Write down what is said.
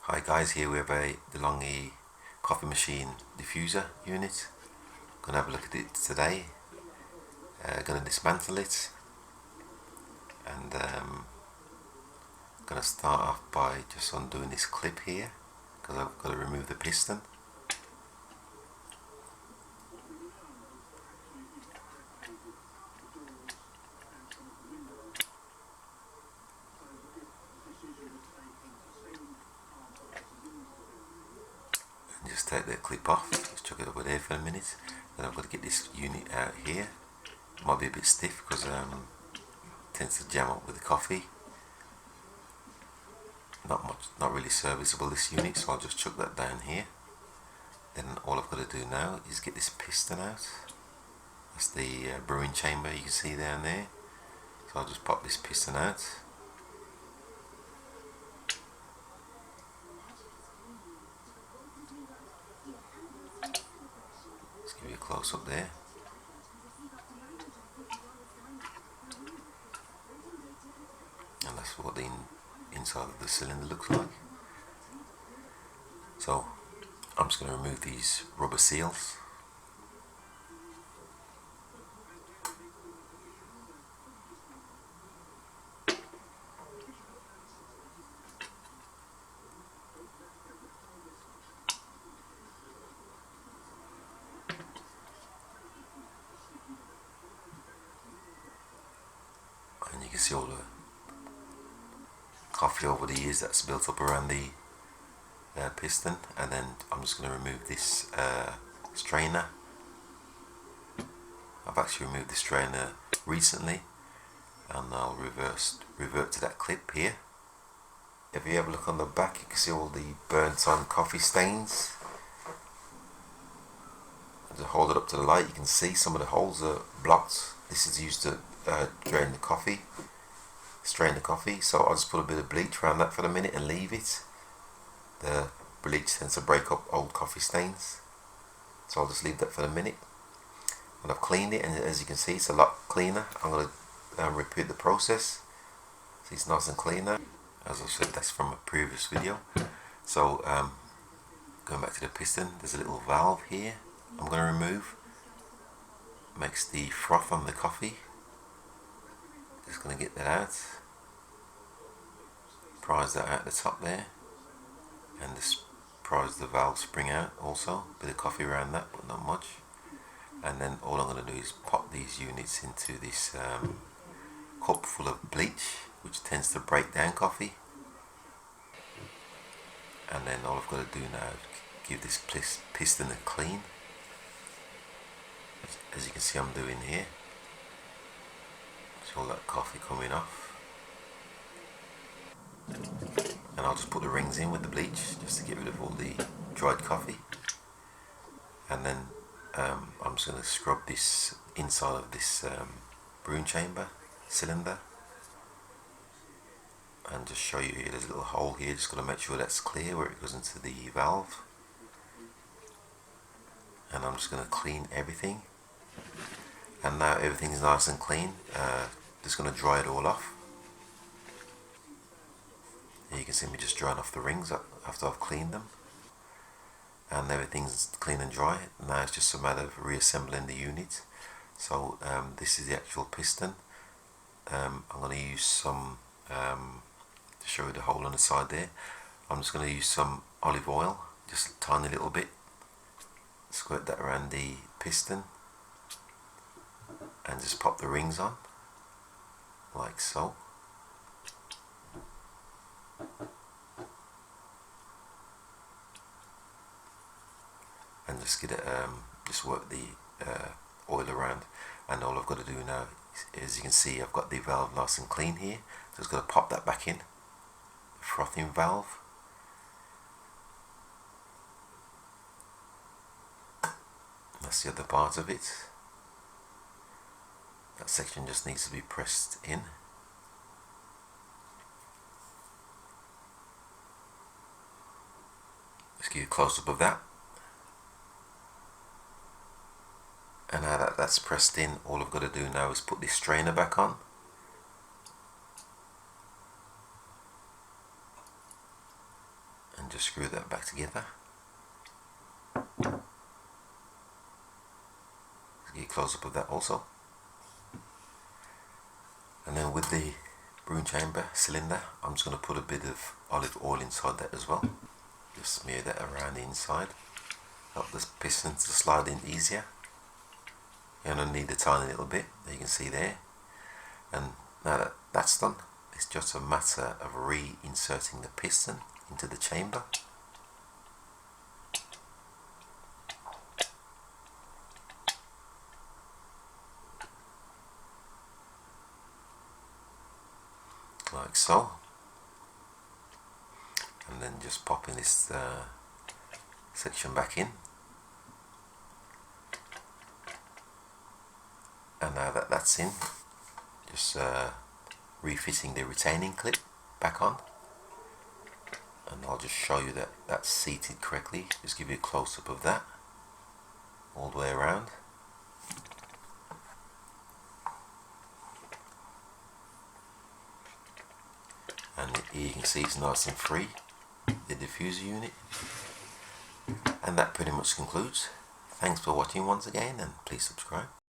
Hi guys, here we have a Delonghi coffee machine diffuser unit. Gonna have a look at it today. Gonna dismantle it, and gonna start off by just undoing this clip here because I've got to remove the piston. And just take that clip off, just chuck it over there for a minute. Then I've got to get this unit out here. It might be a bit stiff because it tends to jam up with the coffee. Not really serviceable, this unit, so I'll just chuck that down here. Then all I've got to do now is get this piston out. That's the brewing chamber you can see down there. So I'll just pop this piston out. Let's give you a close up there. And that's what the inside of the cylinder looks like. So I'm just going to remove these rubber seals. And you can see all the coffee over the years that's built up around the piston. And then I'm just going to remove this strainer. I've actually removed the strainer recently, and I'll revert to that clip here. If you have a look on the back, you can see all the burnt on coffee stains. To hold it up to the light, you can see some of the holes are blocked. This is used to strain the coffee. So I'll just put a bit of bleach around that for a minute and leave it. The bleach tends to break up old coffee stains, so I'll just leave that for a minute. And I've cleaned it, and as you can see, it's a lot cleaner. I'm going to repeat the process. See, it's nice and clean now. As I said, that's from a previous video. So going back to the piston, there's a little valve here I'm going to remove. Makes the froth on the coffee. Just going to get that out. Prise that out the top there, and just prise the valve spring out also. Bit of coffee around that, but not much. And then all I'm going to do is pop these units into this cup full of bleach, which tends to break down coffee. And then all I've got to do now is give this piston a clean, as you can see I'm doing here. See all that coffee coming off. And I'll just put the rings in with the bleach just to get rid of all the dried coffee. And then I'm just going to scrub this inside of this brewing chamber cylinder, and just show you here, there's a little hole here. Just got to make sure that's clear where it goes into the valve. And I'm just going to clean everything. And now everything's nice and clean. Just going to dry it all off. Here you can see me just drying off the rings after I've cleaned them. And everything's clean and dry. Now it's just a matter of reassembling the unit. So this is the actual piston. I'm going to use some, to show you the hole on the side there, I'm just going to use some olive oil, just a tiny little bit. Squirt that around the piston, and just pop the rings on, like so. And just get it, just work the oil around. And all I've got to do now is, as you can see, I've got the valve nice and clean here. So just got to pop that back in, the frothing valve. That's the other part of it. That section just needs to be pressed in. Let's give you a close up of that. And now that that's pressed in, all I've got to do now is put this strainer back on. And and just screw that back together. Get a close up of that also. And then with the brewing chamber cylinder, I'm just going to put a bit of olive oil inside that as well. Just smear that around the inside. Help this piston to slide in easier. You're going to need a tiny little bit, you can see there. And now that that's done, it's just a matter of reinserting the piston into the chamber. Like so. And then just popping this section back in. And now that that's in, just refitting the retaining clip back on. And I'll just show you that that's seated correctly. Just give you a close-up of that all the way around. And here you can see it's nice and free, the diffuser unit. And that pretty much concludes. Thanks for watching once again, and please subscribe.